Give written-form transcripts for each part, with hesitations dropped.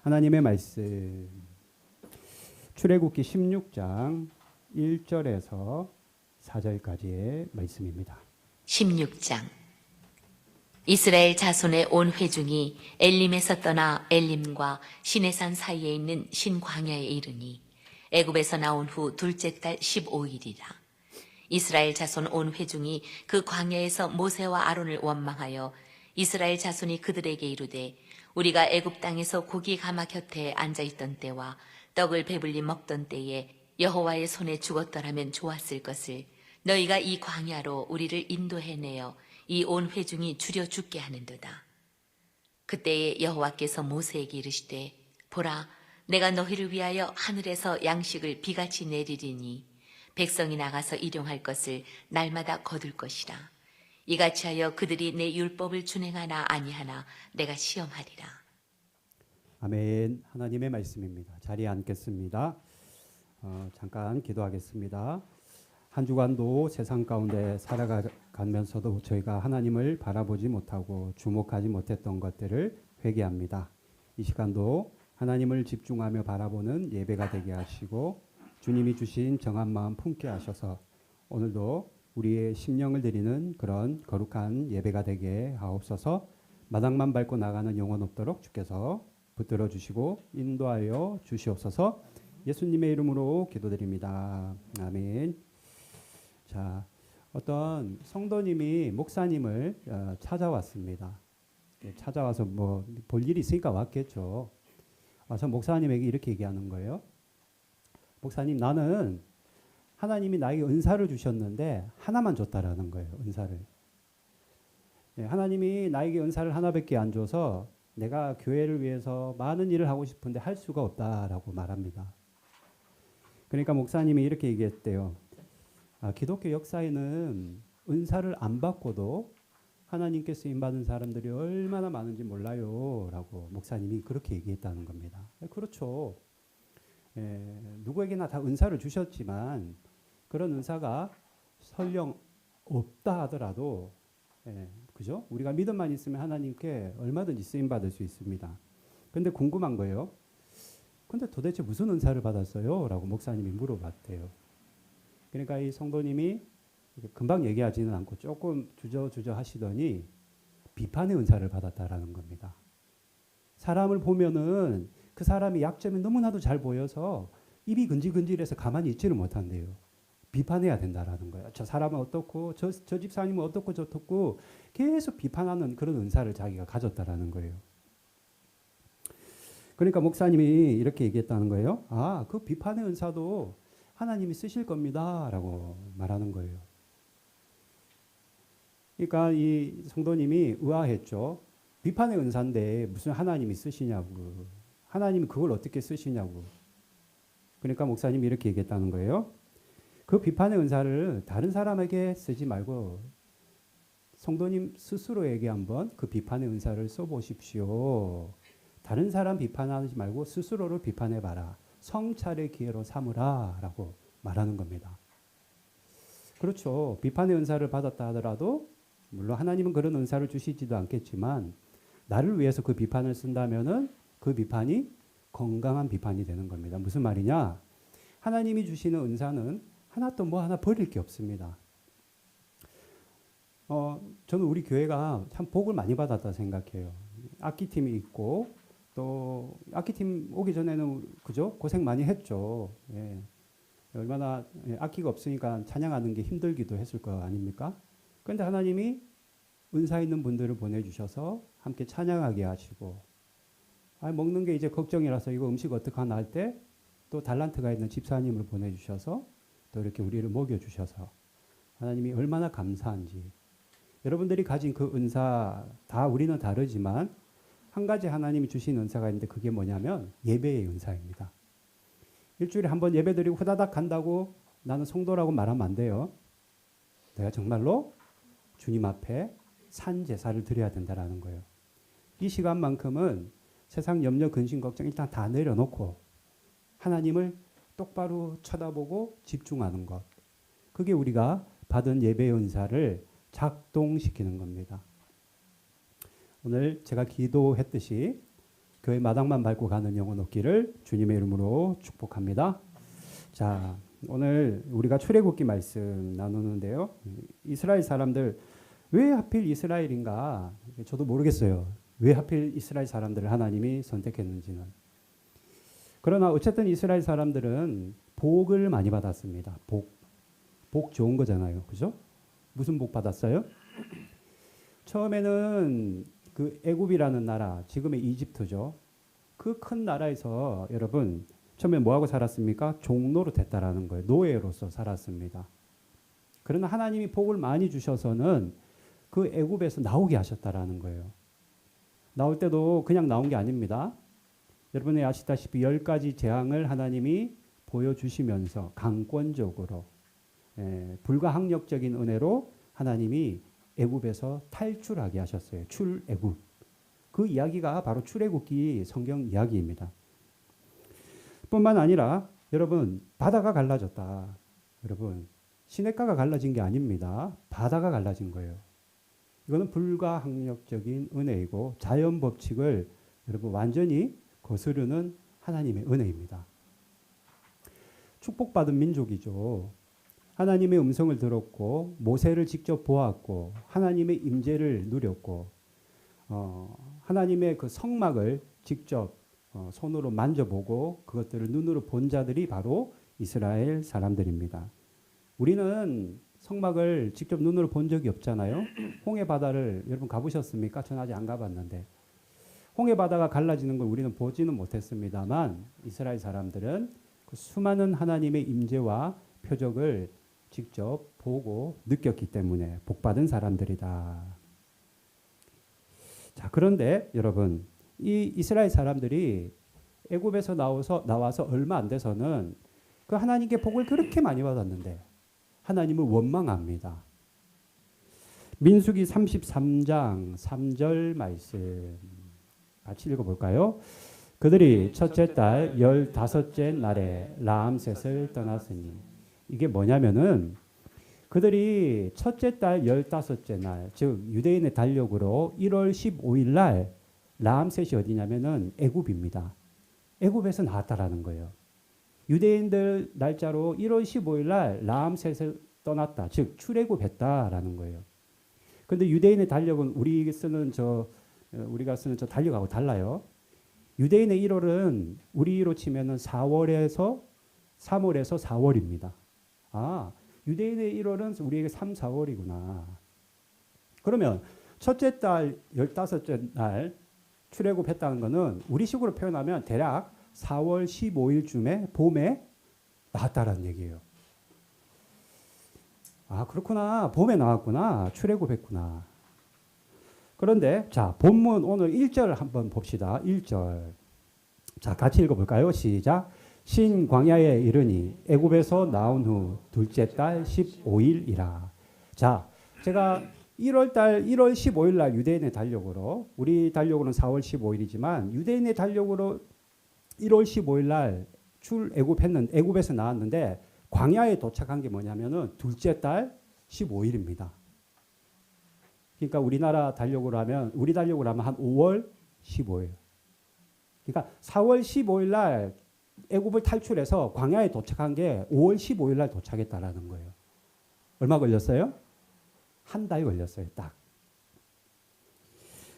하나님의 말씀 출애굽기 16장 1절에서 4절까지의 말씀입니다. 16장 이스라엘 자손의 온 회중이 엘림에서 떠나 엘림과 시내산 사이에 있는 신광야에 이르니 애굽에서 나온 후 둘째 달 15일이라. 이스라엘 자손 온 회중이 그 광야에서 모세와 아론을 원망하여 이스라엘 자손이 그들에게 이르되 우리가 애굽 땅에서 고기 가마 곁에 앉아있던 때와 떡을 배불리 먹던 때에 여호와의 손에 죽었더라면 좋았을 것을 너희가 이 광야로 우리를 인도해내어 이 온 회중이 줄여 죽게 하는도다. 그때에 여호와께서 모세에게 이르시되 보라, 내가 너희를 위하여 하늘에서 양식을 비같이 내리리니 백성이 나가서 일용할 것을 날마다 거둘 것이라. 이같이 하여 그들이 내 율법을 준행하나 아니하나 내가 시험하리라. 아멘. 하나님의 말씀입니다. 자리에 앉겠습니다. 잠깐 기도하겠습니다. 한 주간도 세상 가운데 살아가면서도 저희가 하나님을 바라보지 못하고 주목하지 못했던 것들을 회개합니다. 이 시간도 하나님을 집중하며 바라보는 예배가 되게 하시고 주님이 주신 정한 마음 품게 하셔서 오늘도 우리의 심령을 드리는 그런 거룩한 예배가 되게 하옵소서. 마당만 밟고 나가는 영혼 없도록 주께서 붙들어 주시고 인도하여 주시옵소서. 예수님의 이름으로 기도드립니다. 아멘. 자, 어떤 성도님이 목사님을 찾아왔습니다. 찾아와서 뭐 볼 일이 있으니까 왔겠죠. 와서 목사님에게 이렇게 얘기하는 거예요. 목사님, 나는 하나님이 나에게 은사를 주셨는데 하나만 줬다라는 거예요. 은사를. 하나님이 나에게 은사를 하나밖에 안 줘서 내가 교회를 위해서 많은 일을 하고 싶은데 할 수가 없다라고 말합니다. 그러니까 목사님이 이렇게 얘기했대요. 기독교 역사에는 은사를 안 받고도 하나님께 쓰임받은 사람들이 얼마나 많은지 몰라요 라고 목사님이 그렇게 얘기했다는 겁니다. 그렇죠. 누구에게나 다 은사를 주셨지만 그런 은사가 설령 없다 하더라도 그죠? 우리가 믿음만 있으면 하나님께 얼마든지 쓰임받을 수 있습니다. 그런데 궁금한 거예요. 근데 도대체 무슨 은사를 받았어요? 라고 목사님이 물어봤대요. 그러니까 이 성도님이 금방 얘기하지는 않고 조금 주저주저 하시더니 비판의 은사를 받았다라는 겁니다. 사람을 보면은 그 사람이 약점이 너무나도 잘 보여서 입이 근질근질해서 가만히 있지를 못한대요. 비판해야 된다라는 거예요. 저 사람은 어떻고 저 집사님은 어떻고 저떻고 계속 비판하는 그런 은사를 자기가 가졌다라는 거예요. 그러니까 목사님이 이렇게 얘기했다는 거예요. 그 비판의 은사도 하나님이 쓰실 겁니다 라고 말하는 거예요. 그러니까 이 성도님이 의아했죠. 비판의 은사인데 무슨 하나님이 쓰시냐고. 하나님이 그걸 어떻게 쓰시냐고. 그러니까 목사님이 이렇게 얘기했다는 거예요. 그 비판의 은사를 다른 사람에게 쓰지 말고 성도님 스스로에게 한번 그 비판의 은사를 써보십시오. 다른 사람 비판하지 말고 스스로를 비판해봐라. 성찰의 기회로 삼으라 라고 말하는 겁니다. 그렇죠. 비판의 은사를 받았다 하더라도 물론 하나님은 그런 은사를 주시지도 않겠지만 나를 위해서 그 비판을 쓴다면은 그 비판이 건강한 비판이 되는 겁니다. 무슨 말이냐? 하나님이 주시는 은사는 하나도 뭐 하나 버릴 게 없습니다. 저는 우리 교회가 참 복을 많이 받았다 생각해요. 악기팀이 있고 또 악기팀 오기 전에는 그죠? 고생 많이 했죠. 얼마나 악기가 없으니까 찬양하는 게 힘들기도 했을 거 아닙니까? 그런데 하나님이 은사 있는 분들을 보내주셔서 함께 찬양하게 하시고 먹는 게 이제 걱정이라서 이거 음식 어떡하나 할 때 또 달란트가 있는 집사님을 보내주셔서 또 이렇게 우리를 먹여주셔서 하나님이 얼마나 감사한지 여러분들이 가진 그 은사 다 우리는 다르지만 한 가지 하나님이 주신 은사가 있는데 그게 뭐냐면 예배의 은사입니다. 일주일에 한 번 예배 드리고 후다닥 간다고 나는 성도라고 말하면 안 돼요. 내가 정말로 주님 앞에 산 제사를 드려야 된다라는 거예요. 이 시간만큼은 세상 염려, 근심, 걱정 일단 다 내려놓고 하나님을 똑바로 쳐다보고 집중하는 것. 그게 우리가 받은 예배의 은사를 작동시키는 겁니다. 오늘 제가 기도했듯이 교회 마당만 밟고 가는 영혼 없기를 주님의 이름으로 축복합니다. 자, 오늘 우리가 출애굽기 말씀 나누는데요. 이스라엘 사람들 왜 하필 이스라엘인가? 저도 모르겠어요. 왜 하필 이스라엘 사람들을 하나님이 선택했는지는. 그러나 어쨌든 이스라엘 사람들은 복을 많이 받았습니다. 복 좋은 거잖아요. 그죠? 무슨 복 받았어요? 처음에는 그 애굽이라는 나라, 지금의 이집트죠. 그 큰 나라에서 여러분 처음에 뭐하고 살았습니까? 종노릇 했다라는 거예요. 노예로서 살았습니다. 그러나 하나님이 복을 많이 주셔서는 그 애굽에서 나오게 하셨다라는 거예요. 나올 때도 그냥 나온 게 아닙니다. 여러분이 아시다시피 10가지 재앙을 하나님이 보여주시면서 강권적으로 불가항력적인 은혜로 하나님이 애굽에서 탈출하게 하셨어요. 출애굽. 그 이야기가 바로 출애굽기 성경 이야기입니다. 뿐만 아니라 여러분 바다가 갈라졌다. 여러분 시냇가가 갈라진 게 아닙니다. 바다가 갈라진 거예요. 이거는 불가항력적인 은혜이고 자연 법칙을 여러분 완전히 거스르는 하나님의 은혜입니다. 축복받은 민족이죠. 하나님의 음성을 들었고 모세를 직접 보았고 하나님의 임재를 누렸고 하나님의 그 성막을 직접 손으로 만져보고 그것들을 눈으로 본 자들이 바로 이스라엘 사람들입니다. 우리는 성막을 직접 눈으로 본 적이 없잖아요. 홍해 바다를 여러분 가보셨습니까? 저는 아직 안 가봤는데 홍해 바다가 갈라지는 걸 우리는 보지는 못했습니다만 이스라엘 사람들은 그 수많은 하나님의 임재와 표적을 직접 보고 느꼈기 때문에 복받은 사람들이다. 자, 그런데 여러분 이 이스라엘 사람들이 애굽에서 나와서 얼마 안 돼서는 그 하나님께 복을 그렇게 많이 받았는데 하나님을 원망합니다. 민수기 33장 3절 말씀 같이 읽어볼까요? 그들이 첫째 달 15째 날에 라암셋을 떠났으니 이게 뭐냐면은 그들이 첫째 달 15째 날, 즉 유대인의 달력으로 1월 15일 날 라암셋이 어디냐면은 애굽입니다. 애굽에서 나왔다라는 거예요. 유대인들 날짜로 1월 15일 날 라암셋을 떠났다. 즉 출애굽했다라는 거예요. 그런데 유대인의 달력은 우리가 쓰는 저 달력하고 달라요. 유대인의 1월은 우리로 치면은 3월에서 4월입니다. 아, 유대인의 1월은 우리에게 3, 4월이구나. 그러면 첫째 달 15째 날 출애굽했다는 거는 우리식으로 표현하면 대략 4월 15일쯤에 봄에 나왔다라는 얘기예요. 아, 그렇구나. 봄에 나왔구나. 출애굽했구나. 그런데 자, 본문 오늘 1절 한번 봅시다. 1절. 자, 같이 읽어볼까요? 시작. 신 광야에 이르니 애굽에서 나온 후 둘째 달 15일이라. 자, 제가 1월 15일 날 유대인의 달력으로, 우리 달력으로는 4월 15일이지만 유대인의 달력으로 1월 15일 날 애굽에서 나왔는데 광야에 도착한 게 뭐냐면은 둘째 달 15일입니다. 그러니까 우리 달력으로 하면 한 5월 15일. 그러니까 4월 15일 날 애굽을 탈출해서 광야에 도착한 게 5월 15일 날 도착했다라는 거예요. 얼마 걸렸어요? 한 달 걸렸어요, 딱.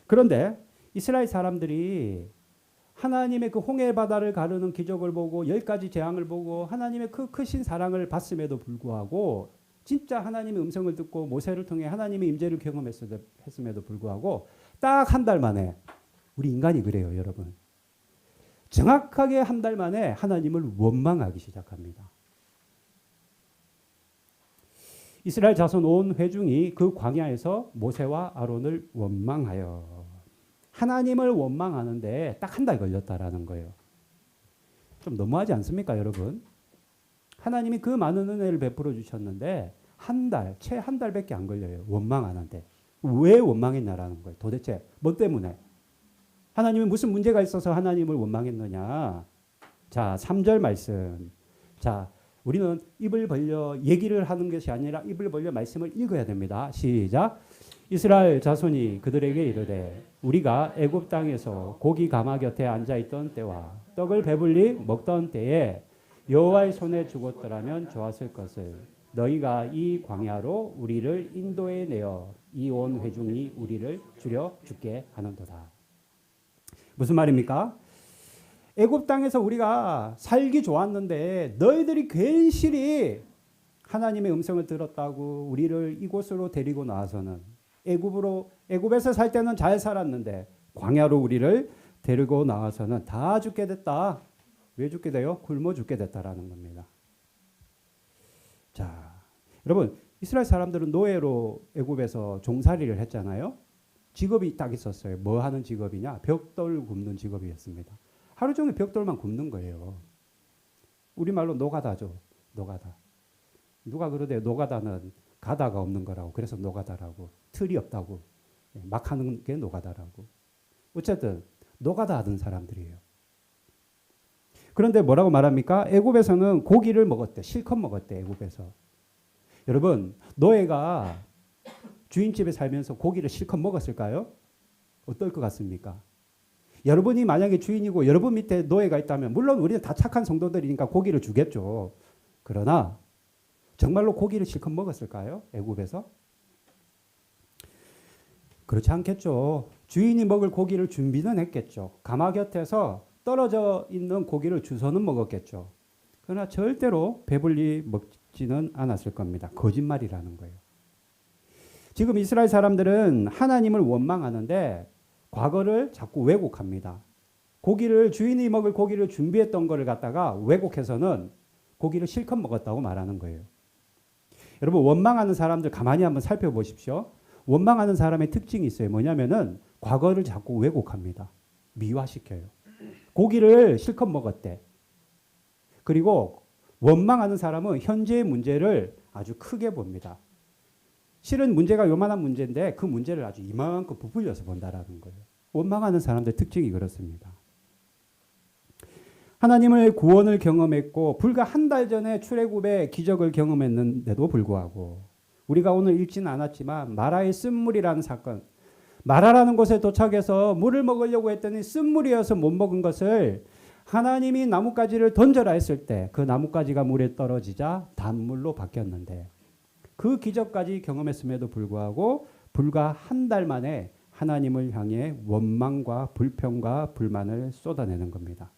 그런데 이스라엘 사람들이 하나님의 그 홍해 바다를 가르는 기적을 보고 10가지 재앙을 보고 하나님의 그 크신 사랑을 봤음에도 불구하고 진짜 하나님의 음성을 듣고 모세를 통해 하나님의 임재를 경험했음에도 불구하고 딱 한 달 만에, 우리 인간이 그래요, 여러분. 정확하게 한 달 만에 하나님을 원망하기 시작합니다. 이스라엘 자손 온 회중이 그 광야에서 모세와 아론을 원망하여 하나님을 원망하는데 딱 한 달 걸렸다라는 거예요. 좀 너무하지 않습니까, 여러분? 하나님이 그 많은 은혜를 베풀어 주셨는데 채 한 달밖에 안 걸려요. 원망하는데. 왜 원망했냐라는 거예요. 도대체 뭐 때문에? 하나님이 무슨 문제가 있어서 하나님을 원망했느냐? 자, 3절 말씀. 자, 우리는 입을 벌려 얘기를 하는 것이 아니라 입을 벌려 말씀을 읽어야 됩니다. 시작. 이스라엘 자손이 그들에게 이르되 우리가 애굽 땅에서 고기 가마 곁에 앉아 있던 때와 떡을 배불리 먹던 때에 여호와의 손에 죽었더라면 좋았을 것을 너희가 이 광야로 우리를 인도해 내어 이 온 회중이 우리를 죽여 죽게 하는도다. 무슨 말입니까? 애굽 땅에서 우리가 살기 좋았는데 너희들이 괜시리 하나님의 음성을 들었다고 우리를 이곳으로 데리고 나와서는 애굽에서 살 때는 잘 살았는데 광야로 우리를 데리고 나와서는 다 죽게 됐다. 왜 죽게 돼요? 굶어 죽게 됐다라는 겁니다. 자, 여러분 이스라엘 사람들은 노예로 애굽에서 종살이를 했잖아요. 직업이 딱 있었어요. 뭐 하는 직업이냐? 벽돌 굽는 직업이었습니다. 하루 종일 벽돌만 굽는 거예요. 우리말로 노가다죠. 노가다. 누가 그러대 노가다는 가다가 없는 거라고. 그래서 노가다라고. 틀이 없다고. 막 하는 게 노가다라고. 어쨌든 노가다 하던 사람들이에요. 그런데 뭐라고 말합니까? 애굽에서는 고기를 먹었대. 실컷 먹었대. 애굽에서. 여러분 노예가 주인집에 살면서 고기를 실컷 먹었을까요? 어떨 것 같습니까? 여러분이 만약에 주인이고 여러분 밑에 노예가 있다면 물론 우리는 다 착한 성도들이니까 고기를 주겠죠. 그러나 정말로 고기를 실컷 먹었을까요? 애굽에서? 그렇지 않겠죠. 주인이 먹을 고기를 준비는 했겠죠. 가마 곁에서 떨어져 있는 고기를 주워는 먹었겠죠. 그러나 절대로 배불리 먹지는 않았을 겁니다. 거짓말이라는 거예요. 지금 이스라엘 사람들은 하나님을 원망하는데 과거를 자꾸 왜곡합니다. 주인이 먹을 고기를 준비했던 것을 갖다가 왜곡해서는 고기를 실컷 먹었다고 말하는 거예요. 여러분 원망하는 사람들 가만히 한번 살펴보십시오. 원망하는 사람의 특징이 있어요. 뭐냐면은 과거를 자꾸 왜곡합니다. 미화시켜요. 고기를 실컷 먹었대. 그리고 원망하는 사람은 현재의 문제를 아주 크게 봅니다. 실은 문제가 요만한 문제인데 그 문제를 아주 이만큼 부풀려서 본다라는 거예요. 원망하는 사람들 특징이 그렇습니다. 하나님의 구원을 경험했고 불과 한 달 전에 출애굽의 기적을 경험했는데도 불구하고 우리가 오늘 읽지는 않았지만 마라의 쓴물이라는 사건, 마라라는 곳에 도착해서 물을 먹으려고 했더니 쓴물이어서 못 먹은 것을 하나님이 나뭇가지를 던져라 했을 때 그 나뭇가지가 물에 떨어지자 단물로 바뀌었는데 그 기적까지 경험했음에도 불구하고 불과 한 달 만에 하나님을 향해 원망과 불평과 불만을 쏟아내는 겁니다.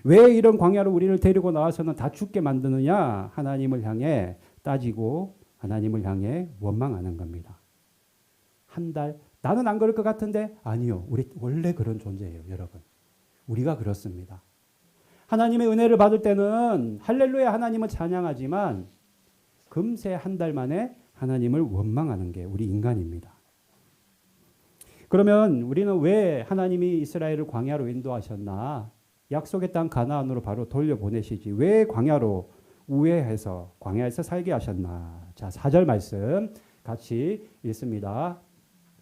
왜 이런 광야로 우리를 데리고 나와서는 다 죽게 만드느냐? 하나님을 향해 따지고 하나님을 향해 원망하는 겁니다. 한 달, 나는 안 그럴 것 같은데? 아니요. 우리 원래 그런 존재예요, 여러분. 우리가 그렇습니다. 하나님의 은혜를 받을 때는 할렐루야 하나님을 찬양하지만 금세 한 달 만에 하나님을 원망하는 게 우리 인간입니다. 그러면 우리는 왜 하나님이 이스라엘을 광야로 인도하셨나? 약속의 땅 가나안으로 바로 돌려보내시지. 왜 광야로 우회해서 광야에서 살게 하셨나? 자, 4절 말씀 같이 읽습니다.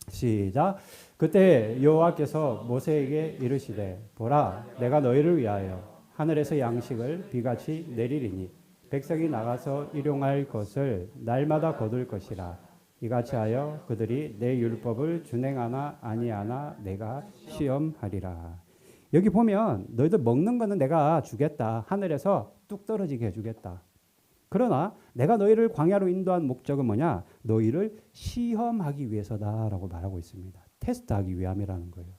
시작. 그때 여호와께서 모세에게 이르시되 보라 내가 너희를 위하여 하늘에서 양식을 비같이 내리리니 백성이 나가서 일용할 것을 날마다 거둘 것이라. 이같이 하여 그들이 내 율법을 준행하나 아니하나 내가 시험하리라. 여기 보면 너희들 먹는 거는 내가 주겠다. 하늘에서 뚝 떨어지게 해주겠다. 그러나 내가 너희를 광야로 인도한 목적은 뭐냐? 너희를 시험하기 위해서다라고 말하고 있습니다. 테스트하기 위함이라는 거예요.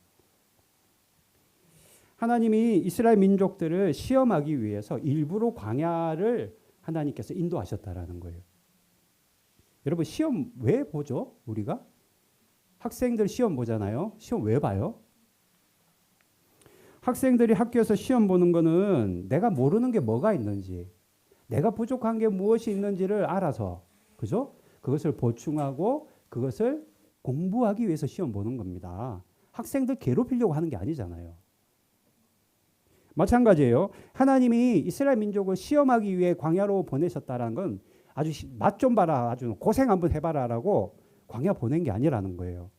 하나님이 이스라엘 민족들을 시험하기 위해서 일부러 광야를 하나님께서 인도하셨다라는 거예요. 여러분 시험 왜 보죠? 우리가? 학생들 시험 보잖아요. 시험 왜 봐요? 학생들이 학교에서 시험 보는 거는 내가 모르는 게 뭐가 있는지, 내가 부족한 게 무엇이 있는지를 알아서, 그죠? 그것을 보충하고 그것을 공부하기 위해서 시험 보는 겁니다. 학생들 괴롭히려고 하는 게 아니잖아요. 마찬가지예요. 하나님이 이스라엘 민족을 시험하기 위해 광야로 보내셨다는 건 아주 맛 좀 봐라, 아주 고생 한번 해봐라라고 광야 보낸 게 아니라는 거예요.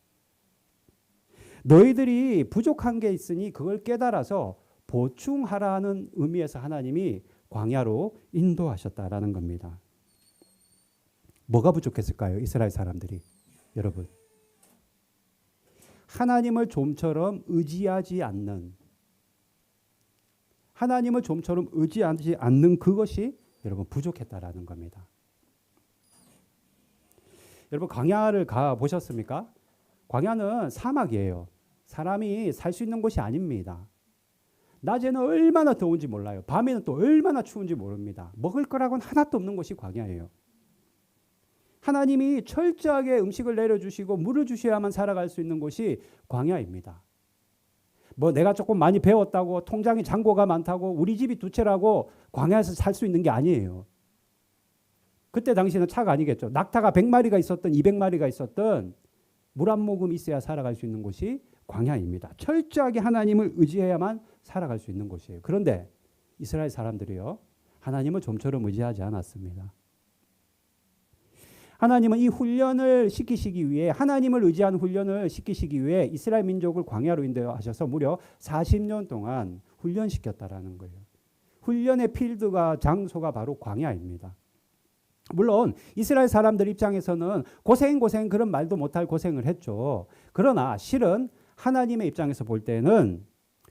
너희들이 부족한 게 있으니 그걸 깨달아서 보충하라는 의미에서 하나님이 광야로 인도하셨다라는 겁니다. 뭐가 부족했을까요? 이스라엘 사람들이. 여러분. 하나님을 좀처럼 의지하지 않는, 하나님을 좀처럼 의지하지 않는 그것이 여러분 부족했다라는 겁니다. 여러분 광야를 가 보셨습니까? 광야는 사막이에요. 사람이 살 수 있는 곳이 아닙니다. 낮에는 얼마나 더운지 몰라요. 밤에는 또 얼마나 추운지 모릅니다. 먹을 거라고는 하나도 없는 곳이 광야예요. 하나님이 철저하게 음식을 내려주시고 물을 주셔야만 살아갈 수 있는 곳이 광야입니다. 뭐 내가 조금 많이 배웠다고 통장에 잔고가 많다고 우리 집이 두 채라고 광야에서 살 수 있는 게 아니에요. 그때 당시에는 차가 아니겠죠. 낙타가 100마리가 있었던 200마리가 있었던 물 한 모금 있어야 살아갈 수 있는 곳이 광야입니다. 철저하게 하나님을 의지해야만 살아갈 수 있는 곳이에요. 그런데 이스라엘 사람들이요, 하나님을 좀처럼 의지하지 않았습니다. 하나님은 이 훈련을 시키시기 위해, 하나님을 의지하는 훈련을 시키시기 위해 이스라엘 민족을 광야로 인도하셔서 무려 40년 동안 훈련시켰다라는 거예요. 훈련의 필드가, 장소가 바로 광야입니다. 물론 이스라엘 사람들 입장에서는 고생 그런 말도 못할 고생을 했죠. 그러나 실은 하나님의 입장에서 볼 때는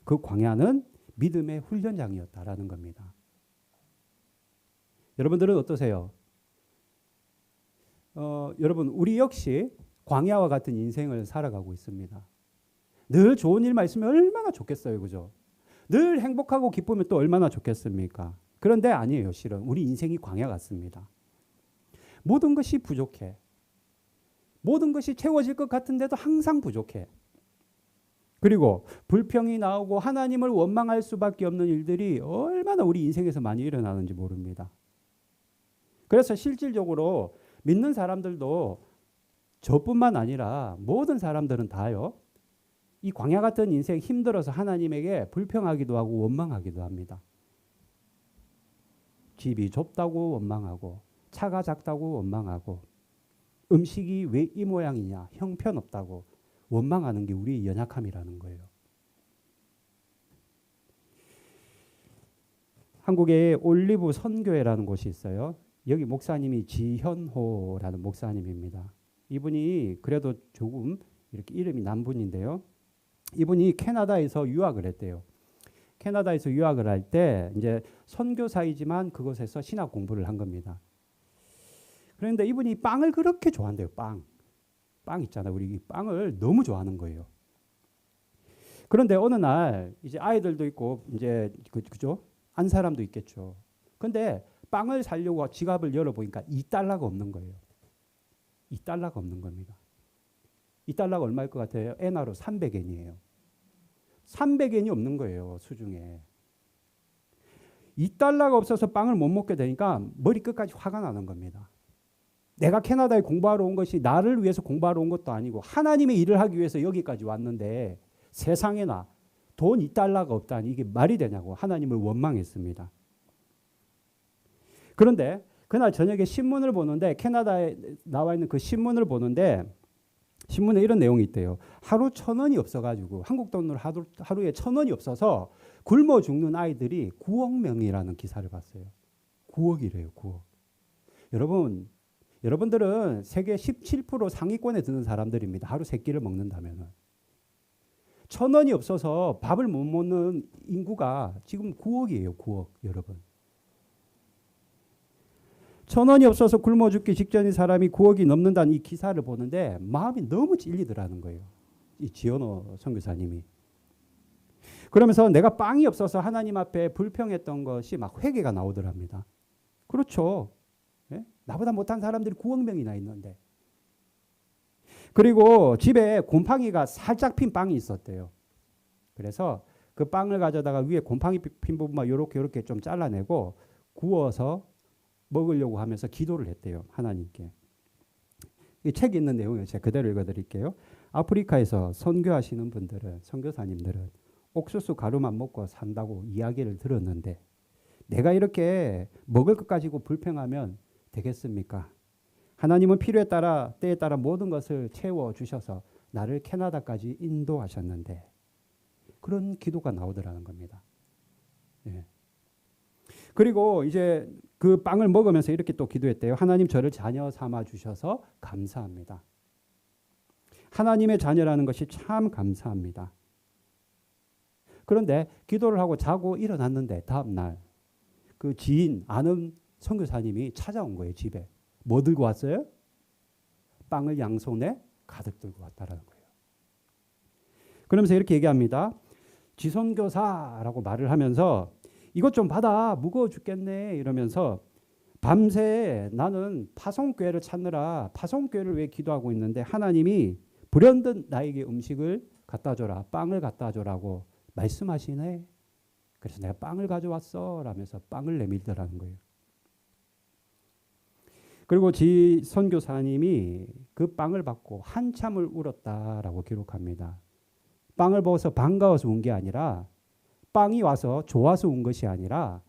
그 광야는 믿음의 훈련장이었다라는 겁니다. 여러분들은 어떠세요? 여러분 우리 역시 광야와 같은 인생을 살아가고 있습니다. 늘 좋은 일만 있으면 얼마나 좋겠어요, 그죠? 늘 행복하고 기쁘면 또 얼마나 좋겠습니까? 그런데 아니에요, 실은 우리 인생이 광야 같습니다. 모든 것이 부족해. 모든 것이 채워질 것 같은데도 항상 부족해. 그리고 불평이 나오고 하나님을 원망할 수밖에 없는 일들이 얼마나 우리 인생에서 많이 일어나는지 모릅니다. 그래서 실질적으로 믿는 사람들도 저뿐만 아니라 모든 사람들은 다요, 이 광야 같은 인생 힘들어서 하나님에게 불평하기도 하고 원망하기도 합니다. 집이 좁다고 원망하고, 차가 작다고 원망하고, 음식이 왜 이 모양이냐, 형편없다고 원망하는 게 우리의 연약함이라는 거예요. 한국에 올리브 선교회라는 곳이 있어요. 여기 목사님이 지현호라는 목사님입니다. 이분이 그래도 조금 이렇게 이름이 난 분인데요. 이분이 캐나다에서 유학을 했대요. 캐나다에서 유학을 할 때 이제 선교사이지만 그곳에서 신학 공부를 한 겁니다. 그런데 이분이 빵을 그렇게 좋아한대요. 빵 있잖아요. 우리 빵을 너무 좋아하는 거예요. 그런데 어느 날 이제 아이들도 있고 이제 그죠? 안 사람도 있겠죠. 근데 빵을 사려고 지갑을 열어보니까 $2가 없는 거예요. $2가 없는 겁니다. $2가 얼마일 것 같아요? 엔화로 300엔이에요. 300엔이 없는 거예요, 수중에. $2가 없어서 빵을 못 먹게 되니까 머리 끝까지 화가 나는 겁니다. 내가 캐나다에 공부하러 온 것이 나를 위해서 공부하러 온 것도 아니고 하나님의 일을 하기 위해서 여기까지 왔는데 세상에나 돈 $2가 없다니 이게 말이 되냐고 하나님을 원망했습니다. 그런데 그날 저녁에 신문을 보는데, 캐나다에 나와 있는 그 신문을 보는데 신문에 이런 내용이 있대요. 하루 1,000원이 없어가지고, 한국 돈으로 하루에 1,000원이 없어서 굶어 죽는 아이들이 9억 명이라는 기사를 봤어요. 9억이래요, 9억. 여러분들은 세계 17% 상위권에 드는 사람들입니다. 하루 3끼를 먹는다면. 1,000원이 없어서 밥을 못 먹는 인구가 지금 9억이에요, 9억, 여러분. 1,000원이 없어서 굶어 죽기 직전인 사람이 9억이 넘는다는 이 기사를 보는데 마음이 너무 찔리더라는 거예요. 이 지현호 선교사님이. 그러면서 내가 빵이 없어서 하나님 앞에 불평했던 것이 막 회개가 나오더랍니다. 그렇죠. 예? 나보다 못한 사람들이 9억 명이나 있는데. 그리고 집에 곰팡이가 살짝 핀 빵이 있었대요. 그래서 그 빵을 가져다가 위에 곰팡이 핀 부분만 이렇게 좀 잘라내고 구워서 먹으려고 하면서 기도를 했대요, 하나님께. 이 책에 있는 내용을 제가 그대로 읽어드릴게요. 아프리카에서 선교하시는 분들은, 선교사님들은 옥수수 가루만 먹고 산다고 이야기를 들었는데 내가 이렇게 먹을 것 가지고 불평하면 되겠습니까? 하나님은 필요에 따라, 때에 따라 모든 것을 채워주셔서 나를 캐나다까지 인도하셨는데, 그런 기도가 나오더라는 겁니다. 예. 그리고 이제 그 빵을 먹으면서 이렇게 또 기도했대요. 하나님, 저를 자녀 삼아 주셔서 감사합니다. 하나님의 자녀라는 것이 참 감사합니다. 그런데 기도를 하고 자고 일어났는데 다음 날 그 지인 아는 선교사님이 찾아온 거예요. 집에. 뭐 들고 왔어요? 빵을 양손에 가득 들고 왔다라는 거예요. 그러면서 이렇게 얘기합니다. 지선교사라고 말을 하면서 이것 좀 받아 무거워 죽겠네 이러면서 밤새 나는 파송교회를 찾느라 파송교회를 위해 기도하고 있는데 하나님이 불현듯 나에게 음식을 갖다 줘라, 빵을 갖다 줘라고 말씀하시네. 그래서 내가 빵을 가져왔어 라면서 빵을 내밀더라는 거예요. 그리고 지 선교사님이 그 빵을 받고 한참을 울었다라고 기록합니다. 빵을 먹어서 반가워서 운 게 아니라 빵이 와서 좋아서 운 것이 아니라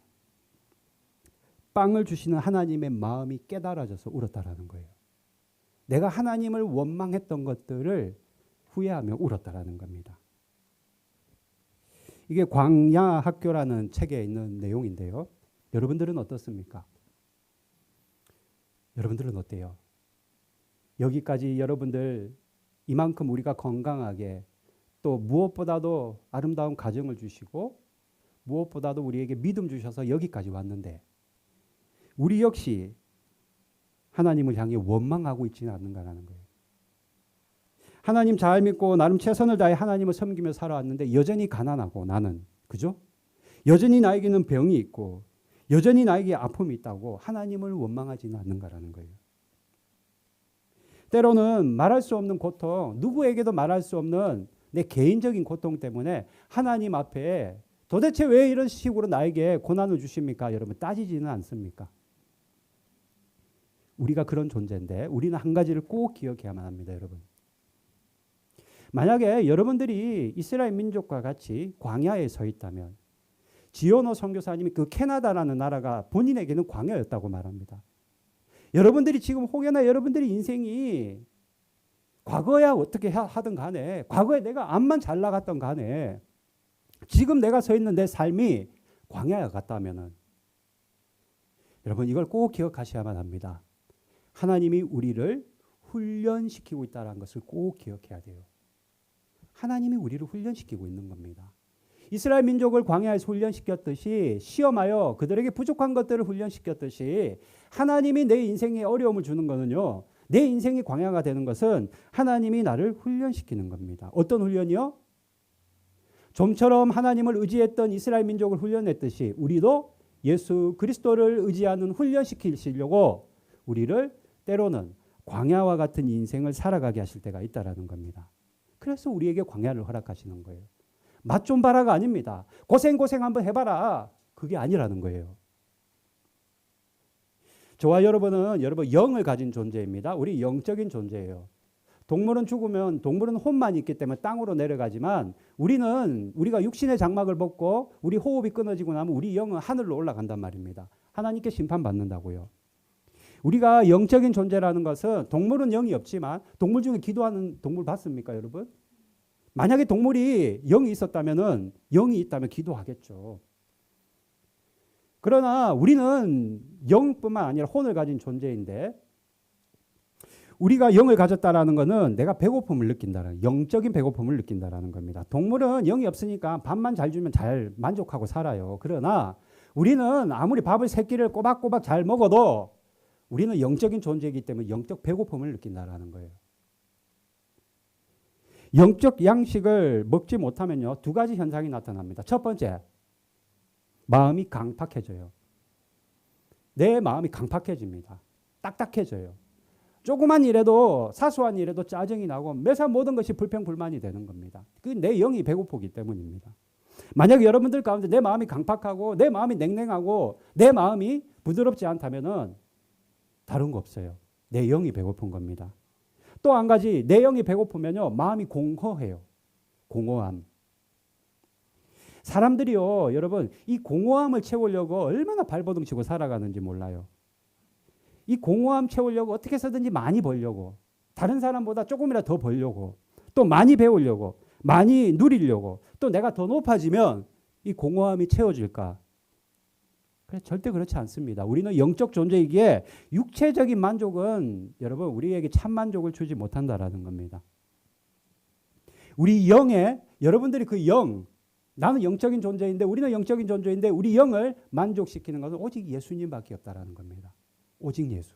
빵을 주시는 하나님의 마음이 깨달아져서 울었다라는 거예요. 내가 하나님을 원망했던 것들을 후회하며 울었다라는 겁니다. 이게 광야 학교라는 책에 있는 내용인데요. 여러분들은 어떻습니까? 여러분들은 어때요? 여기까지 여러분들 이만큼 우리가 건강하게 또 무엇보다도 아름다운 가정을 주시고 무엇보다도 우리에게 믿음 주셔서 여기까지 왔는데 우리 역시 하나님을 향해 원망하고 있지는 않는가라는 거예요. 하나님 잘 믿고 나름 최선을 다해 하나님을 섬기며 살아왔는데 여전히 가난하고 나는 그죠? 여전히 나에게는 병이 있고 여전히 나에게 아픔이 있다고 하나님을 원망하지는 않는가라는 거예요. 때로는 말할 수 없는 고통, 누구에게도 말할 수 없는 내 개인적인 고통 때문에 하나님 앞에 도대체 왜 이런 식으로 나에게 고난을 주십니까? 여러분 따지지는 않습니까? 우리가 그런 존재인데 우리는 한 가지를 꼭 기억해야만 합니다, 여러분. 만약에 여러분들이 이스라엘 민족과 같이 광야에 서 있다면 지오노 선교사님이 그 캐나다라는 나라가 본인에게는 광야였다고 말합니다. 여러분들이 지금 혹여나 여러분들의 인생이 과거야 어떻게 하든 간에 과거에 내가 암만 잘 나갔던 간에 지금 내가 서 있는 내 삶이 광야 같다면은 여러분 이걸 꼭 기억하셔야만 합니다. 하나님이 우리를 훈련시키고 있다는 것을 꼭 기억해야 돼요. 하나님이 우리를 훈련시키고 있는 겁니다. 이스라엘 민족을 광야에서 훈련시켰듯이 시험하여 그들에게 부족한 것들을 훈련시켰듯이 하나님이 내 인생에 어려움을 주는 것은요. 내 인생이 광야가 되는 것은 하나님이 나를 훈련시키는 겁니다. 어떤 훈련이요? 좀처럼 하나님을 의지했던 이스라엘 민족을 훈련했듯이 우리도 예수 그리스도를 의지하는 훈련시키시려고 우리를 때로는 광야와 같은 인생을 살아가게 하실 때가 있다라는 겁니다. 그래서 우리에게 광야를 허락하시는 거예요. 맛 좀 봐라가 아닙니다. 고생 한번 해봐라. 그게 아니라는 거예요. 저와 여러분은 영을 가진 존재입니다. 우리 영적인 존재예요. 동물은 죽으면 동물은 혼만 있기 때문에 땅으로 내려가지만 우리가 육신의 장막을 벗고 우리 호흡이 끊어지고 나면 우리 영은 하늘로 올라간단 말입니다. 하나님께 심판받는다고요. 우리가 영적인 존재라는 것은 동물은 영이 없지만 동물 중에 기도하는 동물 봤습니까, 여러분? 만약에 동물이 영이 있었다면은 영이 있다면 기도하겠죠. 그러나 우리는 영뿐만 아니라 혼을 가진 존재인데 우리가 영을 가졌다라는 것은 내가 배고픔을 느낀다는 영적인 배고픔을 느낀다라는 겁니다. 동물은 영이 없으니까 밥만 잘 주면 잘 만족하고 살아요. 그러나 우리는 아무리 밥을 세 끼를 꼬박꼬박 잘 먹어도 우리는 영적인 존재이기 때문에 영적 배고픔을 느낀다라는 거예요. 영적 양식을 먹지 못하면요, 두 가지 현상이 나타납니다. 첫 번째, 마음이 강팍해져요. 내 마음이 강팍해집니다. 딱딱해져요. 조그만 일에도 사소한 일에도 짜증이 나고 매사 모든 것이 불평불만이 되는 겁니다. 그 내 영이 배고프기 때문입니다. 만약 여러분들 가운데 내 마음이 강팍하고 내 마음이 냉랭하고 내 마음이 부드럽지 않다면은 다른 거 없어요. 내 영이 배고픈 겁니다. 또 한 가지, 내 영이 배고프면요, 마음이 공허해요. 공허함. 사람들이요, 여러분, 이 공허함을 채우려고 얼마나 발버둥 치고 살아가는지 몰라요. 이 공허함 채우려고 어떻게 해서든지 많이 벌려고, 다른 사람보다 조금이라도 더 벌려고, 또 많이 배우려고, 많이 누리려고, 또 내가 더 높아지면 이 공허함이 채워질까? 그래, 절대 그렇지 않습니다. 우리는 영적 존재이기에 육체적인 만족은 여러분 우리에게 참 만족을 주지 못한다라는 겁니다. 우리 영에 여러분들이 그 영, 나는 영적인 존재인데 우리는 영적인 존재인데 우리 영을 만족시키는 것은 오직 예수님밖에 없다라는 겁니다. 오직 예수.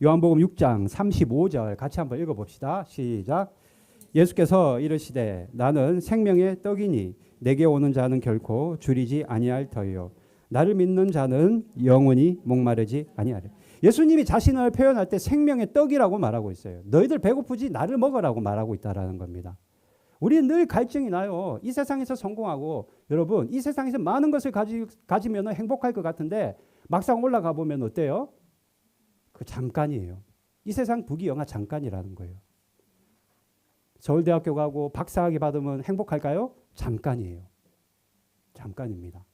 요한복음 6장 35절 같이 한번 읽어봅시다. 시작. 예수께서 이르시되 나는 생명의 떡이니 내게 오는 자는 결코 줄이지 아니할 터이요 나를 믿는 자는 영원히 목마르지 아니하리라. 예수님이 자신을 표현할 때 생명의 떡이라고 말하고 있어요. 너희들 배고프지 나를 먹으라고 말하고 있다라는 겁니다. 우리는 늘 갈증이 나요. 이 세상에서 성공하고 여러분 이 세상에서 많은 것을 가지면 행복할 것 같은데 막상 올라가 보면 어때요? 그 잠깐이에요. 이 세상 부귀영화 잠깐이라는 거예요. 서울대학교 가고 박사학위 받으면 행복할까요? 잠깐이에요. 잠깐입니다.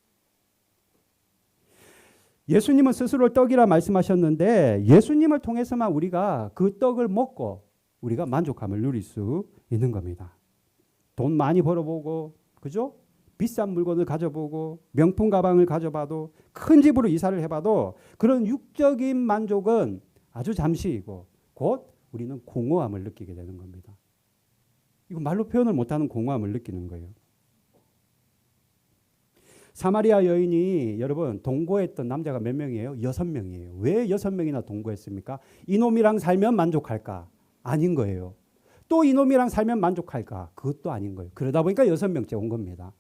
예수님은 스스로를 떡이라 말씀하셨는데 예수님을 통해서만 우리가 그 떡을 먹고 우리가 만족함을 누릴 수 있는 겁니다. 돈 많이 벌어보고, 그죠? 비싼 물건을 가져보고, 명품 가방을 가져봐도, 큰 집으로 이사를 해봐도 그런 육적인 만족은 아주 잠시이고 곧 우리는 공허함을 느끼게 되는 겁니다. 이거 말로 표현을 못하는 공허함을 느끼는 거예요. 사마리아 여인이 여러분 동거했던 남자가 몇 명이에요? 6명이에요. 왜 6명이나 동거했습니까? 이놈이랑 살면 만족할까? 아닌 거예요. 또 이놈이랑 살면 만족할까? 그것도 아닌 거예요. 그러다 보니까 6명째 온 겁니다.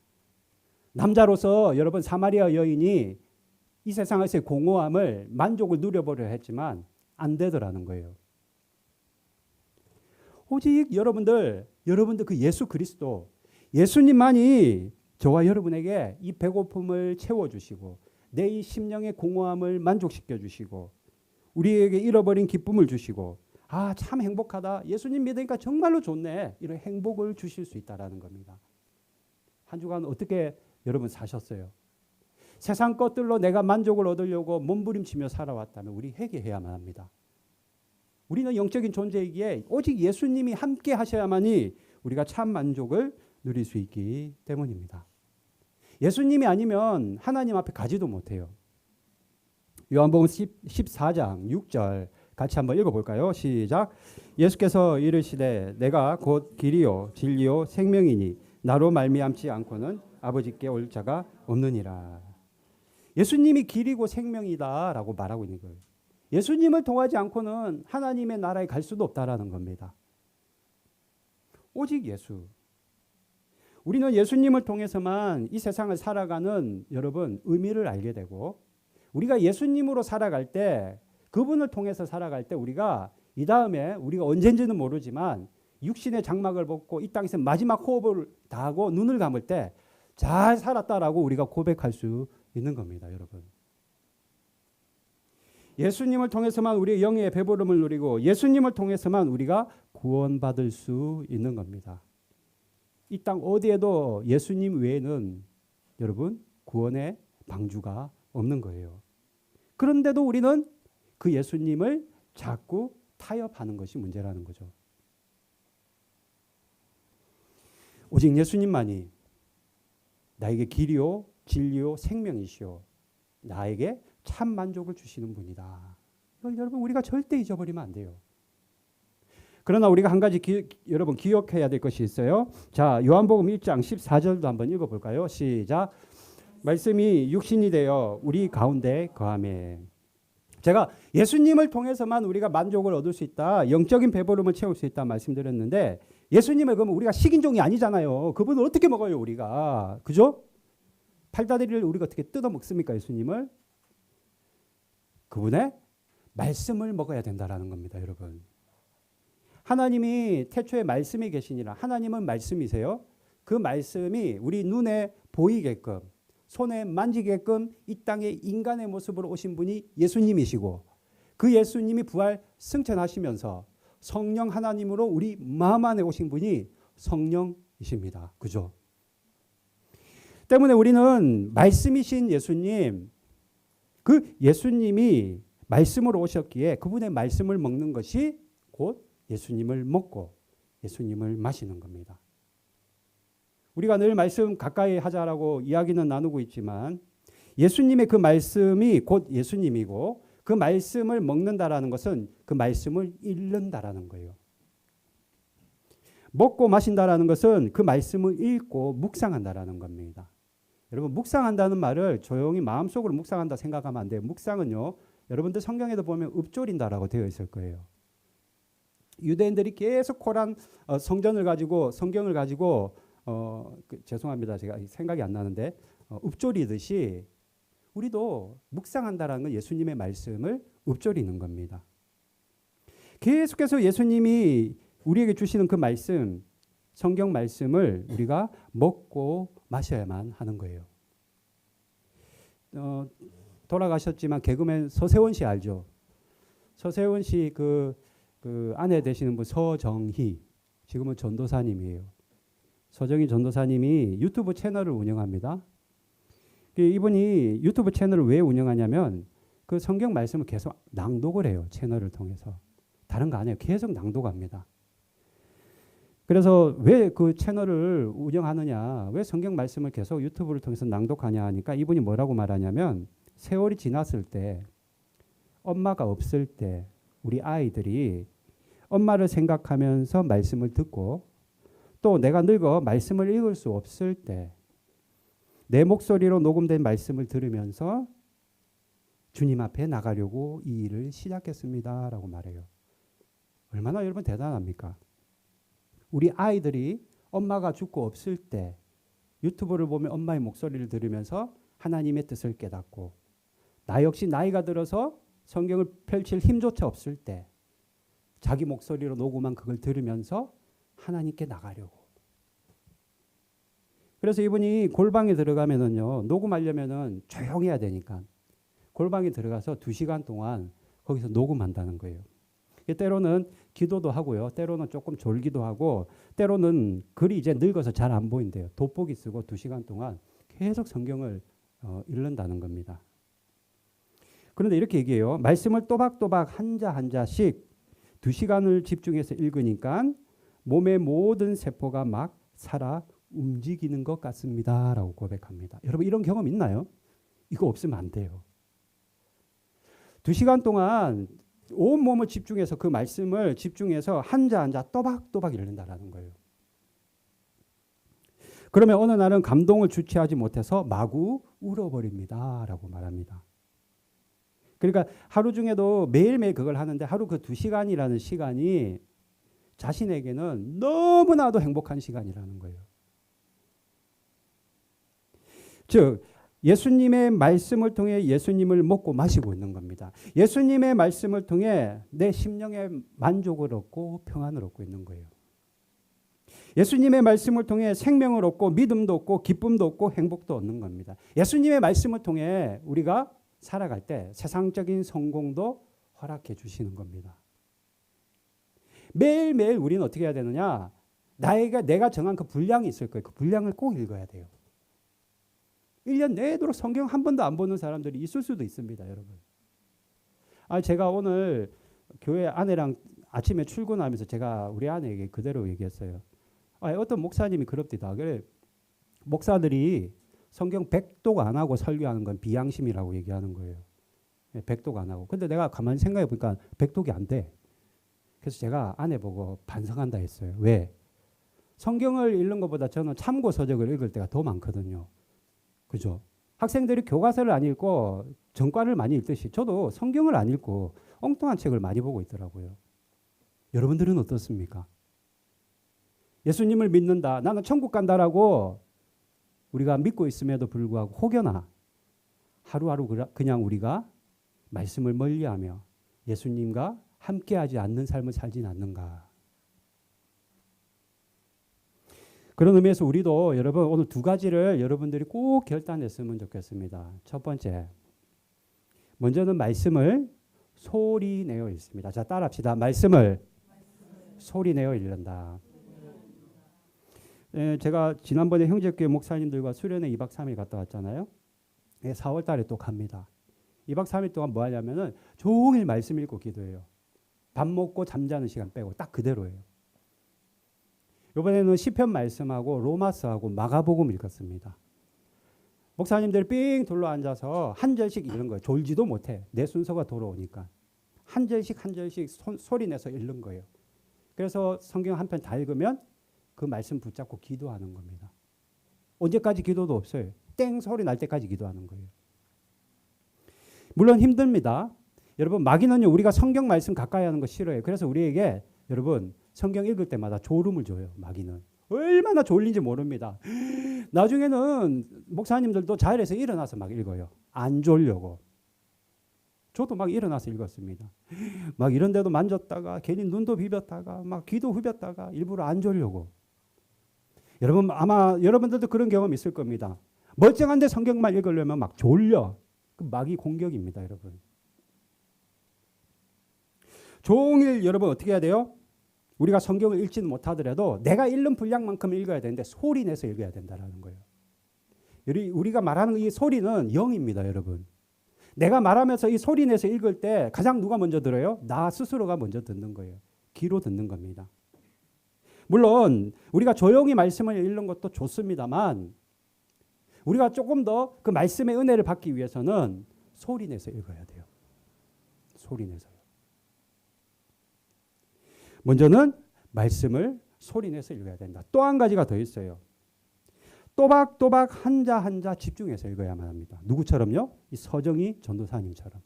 남자로서 여러분 사마리아 여인이 이 세상에서의 공허함을 만족을 누려보려 했지만 안 되더라는 거예요. 오직 여러분들 그 예수 그리스도 예수님만이 저와 여러분에게 이 배고픔을 채워주시고 내 이 심령의 공허함을 만족시켜 주시고 우리에게 잃어버린 기쁨을 주시고 아, 참 행복하다. 예수님 믿으니까 정말로 좋네. 이런 행복을 주실 수 있다라는 겁니다. 한 주간 어떻게 여러분 사셨어요? 세상 것들로 내가 만족을 얻으려고 몸부림치며 살아왔다면 우리 회개해야만 합니다. 우리는 영적인 존재이기에 오직 예수님이 함께 하셔야만이 우리가 참 만족을 누릴 수 있기 때문입니다. 예수님이 아니면 하나님 앞에 가지도 못해요. 요한복음 14장 6절 같이 한번 읽어볼까요? 시작. 예수께서 이르시되 내가 곧 길이요 진리요 생명이니 나로 말미암지 않고는 아버지께 올 자가 없느니라. 예수님이 길이고 생명이다라고 말하고 있는 거예요. 예수님을 통하지 않고는 하나님의 나라에 갈 수도 없다라는 겁니다. 오직 예수. 우리는 예수님을 통해서만 이 세상을 살아가는 여러분 의미를 알게 되고 우리가 예수님으로 살아갈 때 그분을 통해서 살아갈 때 우리가 이 다음에 우리가 언젠지는 모르지만 육신의 장막을 벗고 이 땅에서 마지막 호흡을 다하고 눈을 감을 때 잘 살았다라고 우리가 고백할 수 있는 겁니다, 여러분. 예수님을 통해서만 우리의 영의 배부름을 누리고 예수님을 통해서만 우리가 구원받을 수 있는 겁니다. 이 땅 어디에도 예수님 외에는 여러분 구원의 방주가 없는 거예요. 그런데도 우리는 그 예수님을 자꾸 타협하는 것이 문제라는 거죠. 오직 예수님만이 나에게 길이요 진리요 생명이시오. 나에게 참 만족을 주시는 분이다. 이걸 여러분 우리가 절대 잊어버리면 안 돼요. 그러나 우리가 한 가지 여러분 기억해야 될 것이 있어요. 자, 요한복음 1장 14절도 한번 읽어볼까요? 시작. 말씀이 육신이 되어 우리 가운데 거하매. 제가 예수님을 통해서만 우리가 만족을 얻을 수 있다. 영적인 배부름을 채울 수 있다 말씀드렸는데 예수님을 그러면 우리가 식인종이 아니잖아요. 그분을 어떻게 먹어요 우리가. 그죠? 팔다리를 우리가 어떻게 뜯어 먹습니까 예수님을? 그분의 말씀을 먹어야 된다라는 겁니다 여러분. 하나님이 태초에 말씀이 계시니라. 하나님은 말씀이세요. 그 말씀이 우리 눈에 보이게끔 손에 만지게끔 이 땅에 인간의 모습으로 오신 분이 예수님이시고 그 예수님이 부활 승천하시면서 성령 하나님으로 우리 마음 안에 오신 분이 성령이십니다. 그죠? 때문에 우리는 말씀이신 예수님, 그 예수님이 말씀으로 오셨기에 그분의 말씀을 먹는 것이 곧 예수님을 먹고 예수님을 마시는 겁니다. 우리가 늘 말씀 가까이 하자라고 이야기는 나누고 있지만 예수님의 그 말씀이 곧 예수님이고 그 말씀을 먹는다라는 것은 그 말씀을 읽는다라는 거예요. 먹고 마신다라는 것은 그 말씀을 읽고 묵상한다라는 겁니다. 여러분 묵상한다는 말을 조용히 마음속으로 묵상한다 생각하면 안 돼요. 묵상은요. 여러분들 성경에도 보면 읊조린다라고 되어 있을 거예요. 유대인들이 계속 코란 성경을 가지고 죄송합니다. 제가 생각이 안 나는데 읊조리듯이 우리도 묵상한다라는 건 예수님의 말씀을 읊조리는 겁니다. 계속해서 예수님이 우리에게 주시는 그 말씀, 성경 말씀을 우리가 먹고 마셔야만 하는 거예요. 돌아가셨지만 개그맨 서세원 씨 알죠? 서세원 씨 그 아내 되시는 분 서정희, 지금은 전도사님이에요. 서정희 전도사님이 유튜브 채널을 운영합니다. 이분이 유튜브 채널을 왜 운영하냐면 그 성경 말씀을 계속 낭독을 해요. 채널을 통해서. 다른 거 아니에요. 계속 낭독합니다. 그래서 왜 그 채널을 운영하느냐, 왜 성경 말씀을 계속 유튜브를 통해서 낭독하냐 하니까 이분이 뭐라고 말하냐면 세월이 지났을 때, 엄마가 없을 때 우리 아이들이 엄마를 생각하면서 말씀을 듣고 또 내가 늙어 말씀을 읽을 수 없을 때 내 목소리로 녹음된 말씀을 들으면서 주님 앞에 나가려고 이 일을 시작했습니다. 라고 말해요. 얼마나 여러분 대단합니까? 우리 아이들이 엄마가 죽고 없을 때 유튜브를 보면 엄마의 목소리를 들으면서 하나님의 뜻을 깨닫고 나 역시 나이가 들어서 성경을 펼칠 힘조차 없을 때 자기 목소리로 녹음한 그걸 들으면서 하나님께 나가려고. 그래서 이분이 골방에 들어가면은요, 녹음하려면은 조용해야 되니까 골방에 들어가서 2시간 동안 거기서 녹음한다는 거예요. 때로는 기도도 하고요. 때로는 조금 졸기도 하고 때로는 글이 이제 늙어서 잘 안 보인대요. 돋보기 쓰고 2시간 동안 계속 성경을 읽는다는 겁니다. 그런데 이렇게 얘기해요. 말씀을 또박또박 한자 한자씩 2시간을 집중해서 읽으니까 몸의 모든 세포가 막 살아 움직이는 것 같습니다. 라고 고백합니다. 여러분 이런 경험 있나요? 이거 없으면 안 돼요. 2시간 동안 온 몸을 집중해서 그 말씀을 집중해서 한자 한자 또박또박 읽는다라는 거예요. 그러면 어느 날은 감동을 주체하지 못해서 마구 울어버립니다. 라고 말합니다. 그러니까 하루 중에도 매일매일 그걸 하는데 하루 그 2시간이라는 시간이 자신에게는 너무나도 행복한 시간이라는 거예요. 즉 예수님의 말씀을 통해 예수님을 먹고 마시고 있는 겁니다. 예수님의 말씀을 통해 내 심령의 만족을 얻고 평안을 얻고 있는 거예요. 예수님의 말씀을 통해 생명을 얻고 믿음도 얻고 기쁨도 얻고 행복도 얻는 겁니다. 예수님의 말씀을 통해 우리가 살아갈 때 세상적인 성공도 허락해 주시는 겁니다. 매일매일 우리는 어떻게 해야 되느냐? 내가 정한 그 분량이 있을 거예요. 그 분량을 꼭 읽어야 돼요. 1년 내도록 성경 한 번도 안 보는 사람들이 있을 수도 있습니다, 여러분. 제가 오늘 교회 아내랑 아침에 출근하면서 제가 우리 아내에게 그대로 얘기했어요. 어떤 목사님이 그럽디다. 그래, 목사들이 성경 100독 안 하고 설교하는 건 비양심이라고 얘기하는 거예요. 100독 안 하고. 근데 내가 가만히 생각해 보니까 100독이 안 돼. 그래서 제가 아내 보고 반성한다 했어요. 왜? 성경을 읽는 것보다 저는 참고 서적을 읽을 때가 더 많거든요. 그죠? 학생들이 교과서를 안 읽고 전과를 많이 읽듯이 저도 성경을 안 읽고 엉뚱한 책을 많이 보고 있더라고요. 여러분들은 어떻습니까? 예수님을 믿는다. 나는 천국 간다라고 우리가 믿고 있음에도 불구하고 혹여나 하루하루 그냥 우리가 말씀을 멀리하며 예수님과 함께하지 않는 삶을 살진 않는가. 그런 의미에서 우리도 여러분 오늘 2가지를 여러분들이 꼭 결단했으면 좋겠습니다. 첫 번째, 먼저는 말씀을 소리내어 읽습니다. 자, 따라합시다. 말씀을 소리내어 읽는다. 제가 지난번에 형제교회 목사님들과 수련회 2박 3일 갔다 왔잖아요. 4월 달에 또 갑니다. 2박 3일 동안 뭐 하냐면은 종일 말씀 읽고 기도해요. 밥 먹고 잠자는 시간 빼고 딱 그대로예요. 이번에는 시편 말씀하고 로마서하고 마가복음 읽었습니다. 목사님들이 삥 둘러 앉아서 한 절씩 읽는 거예요. 졸지도 못해. 내 순서가 돌아오니까. 한 절씩 소리 내서 읽는 거예요. 그래서 성경 한 편 다 읽으면 그 말씀 붙잡고 기도하는 겁니다. 언제까지 기도도 없어요. 땡 소리 날 때까지 기도하는 거예요. 물론 힘듭니다. 여러분 마귀는요 우리가 성경 말씀 가까이 하는 거 싫어해요. 그래서 우리에게 여러분 성경 읽을 때마다 졸음을 줘요. 마귀는 얼마나 졸린지 모릅니다. 나중에는 목사님들도 자리에서 일어나서 막 읽어요. 안 졸려고. 저도 막 일어나서 읽었습니다. 막 이런 데도 만졌다가 괜히 눈도 비볐다가 막 귀도 후볐다가 일부러 안 졸려고. 여러분 아마 여러분들도 그런 경험 있을 겁니다. 멀쩡한데 성경만 읽으려면 막 졸려. 그 마귀 공격입니다, 여러분. 종일 여러분 어떻게 해야 돼요? 우리가 성경을 읽지는 못하더라도 내가 읽는 분량만큼 읽어야 되는데 소리 내서 읽어야 된다는 거예요. 우리가 말하는 이 소리는 영입니다, 여러분. 내가 말하면서 이 소리 내서 읽을 때 가장 누가 먼저 들어요? 나 스스로가 먼저 듣는 거예요. 귀로 듣는 겁니다. 물론 우리가 조용히 말씀을 읽는 것도 좋습니다만 우리가 조금 더 그 말씀의 은혜를 받기 위해서는 소리 내서 읽어야 돼요. 소리 내서요. 먼저는 말씀을 소리 내서 읽어야 된다. 또 한 가지가 더 있어요. 또박또박 한자 한자 집중해서 읽어야만 합니다. 누구처럼요? 이 서정희 전도사님처럼.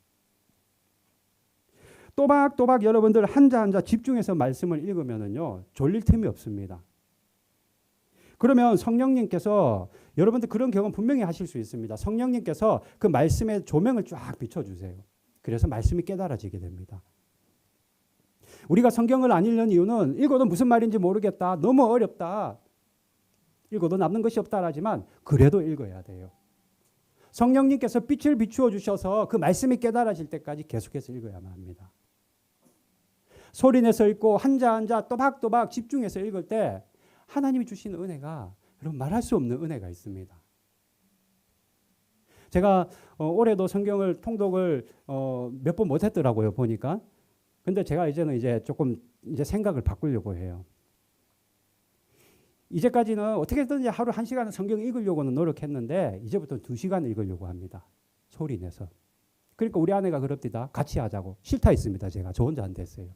또박또박 여러분들 한자 한자 집중해서 말씀을 읽으면은요 졸릴 틈이 없습니다. 그러면 성령님께서 여러분들 그런 경험 분명히 하실 수 있습니다. 성령님께서 그 말씀에 조명을 쫙 비춰주세요. 그래서 말씀이 깨달아지게 됩니다. 우리가 성경을 안 읽는 이유는 읽어도 무슨 말인지 모르겠다. 너무 어렵다. 읽어도 남는 것이 없다라지만 그래도 읽어야 돼요. 성령님께서 빛을 비추어 주셔서 그 말씀이 깨달아질 때까지 계속해서 읽어야만 합니다. 소리내서 읽고 한자 한자 또박또박 집중해서 읽을 때 하나님이 주시는 은혜가 여러분 말할 수 없는 은혜가 있습니다. 제가 올해도 성경을 통독을 몇 번 못했더라고요 보니까. 근데 제가 이제는 조금 생각을 바꾸려고 해요. 이제까지는 어떻게든지 하루 1시간은 성경 읽으려고는 노력했는데 이제부터 2시간 읽으려고 합니다. 소리 내서. 그러니까 우리 아내가 그럽니다. 같이 하자고. 싫다 했습니다. 제가. 저 혼자 안 됐어요.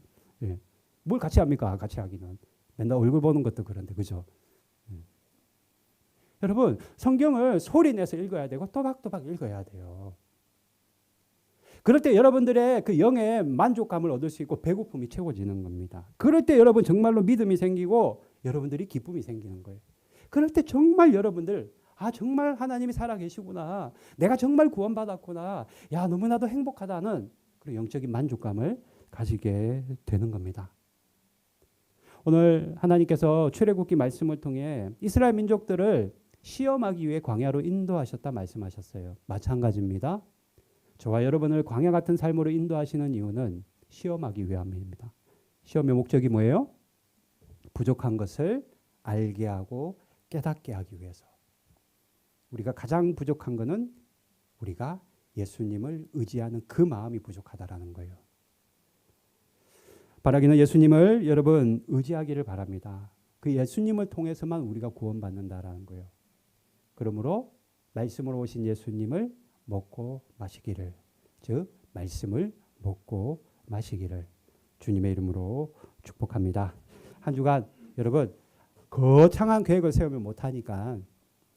예. 뭘 같이 합니까? 같이 하기는. 맨날 얼굴 보는 것도 그런데 그죠? 예. 여러분 성경을 소리 내서 읽어야 되고 또박또박 읽어야 돼요. 그럴 때 여러분들의 그 영의 만족감을 얻을 수 있고 배고픔이 채워지는 겁니다. 그럴 때 여러분 정말로 믿음이 생기고 여러분들이 기쁨이 생기는 거예요. 그럴 때 정말 여러분들 정말 하나님이 살아계시구나. 내가 정말 구원받았구나. 야 너무나도 행복하다는 그런 영적인 만족감을 가지게 되는 겁니다. 오늘 하나님께서 출애굽기 말씀을 통해 이스라엘 민족들을 시험하기 위해 광야로 인도하셨다 말씀하셨어요. 마찬가지입니다. 저와 여러분을 광야 같은 삶으로 인도하시는 이유는 시험하기 위함입니다. 시험의 목적이 뭐예요? 부족한 것을 알게 하고 깨닫게 하기 위해서. 우리가 가장 부족한 것은 우리가 예수님을 의지하는 그 마음이 부족하다라는 거예요. 바라기는 예수님을 여러분 의지하기를 바랍니다. 그 예수님을 통해서만 우리가 구원받는다라는 거예요. 그러므로 말씀으로 오신 예수님을 먹고 마시기를, 즉 말씀을 먹고 마시기를 주님의 이름으로 축복합니다. 한 주간 여러분 거창한 계획을 세우면 못하니까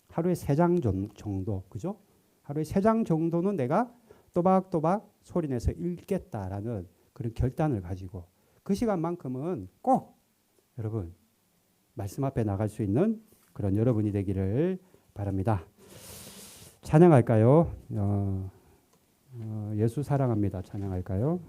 하루에 3장 정도, 그죠? 하루에 3장 정도는 내가 또박또박 소리내서 읽겠다라는 그런 결단을 가지고 그 시간만큼은 꼭 여러분 말씀 앞에 나갈 수 있는 그런 여러분이 되기를 바랍니다. 찬양할까요? 예수 사랑합니다. 찬양할까요?